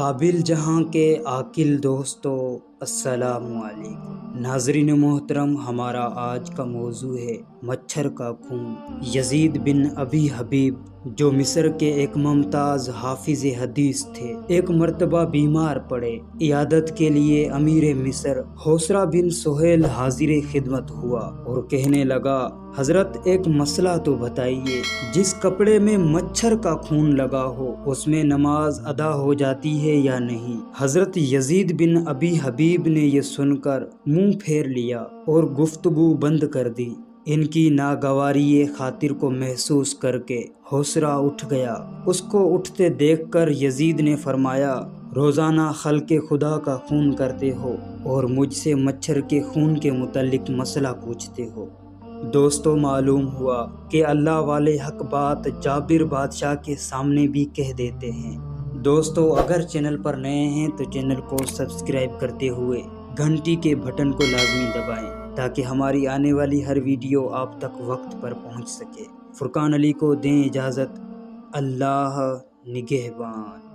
قابل جہاں کے عاقل دوستو، السلام علیکم۔ ناظرین محترم، ہمارا آج کا موضوع ہے مچھر کا خون۔ یزید بن ابی حبیب جو مصر کے ایک ممتاز حافظ حدیث تھے، ایک مرتبہ بیمار پڑے۔ عیادت کے لیے امیر مصر حوصرہ بن سہیل حاضر خدمت ہوا اور کہنے لگا، حضرت ایک مسئلہ تو بتائیے، جس کپڑے میں مچھر کا خون لگا ہو اس میں نماز ادا ہو جاتی ہے یا نہیں؟ حضرت یزید بن ابی حبیب نے یہ سن کر منہ پھیر لیا اور گفتگو بند کر دی۔ ان کی ناگواری خاطر کو محسوس کر کے حوصرہ اٹھ گیا۔ اس کو اٹھتے دیکھ کر یزید نے فرمایا، روزانہ خلق خدا کا خون کرتے ہو اور مجھ سے مچھر کے خون کے متعلق مسئلہ پوچھتے ہو۔ دوستو، معلوم ہوا کہ اللہ والے حق بات جابر بادشاہ کے سامنے بھی کہہ دیتے ہیں۔ دوستو، اگر چینل پر نئے ہیں تو چینل کو سبسکرائب کرتے ہوئے گھنٹی کے بٹن کو لازمی دبائیں تاکہ ہماری آنے والی ہر ویڈیو آپ تک وقت پر پہنچ سکے۔ فرقان علی کو دیں اجازت۔ اللہ نگہبان۔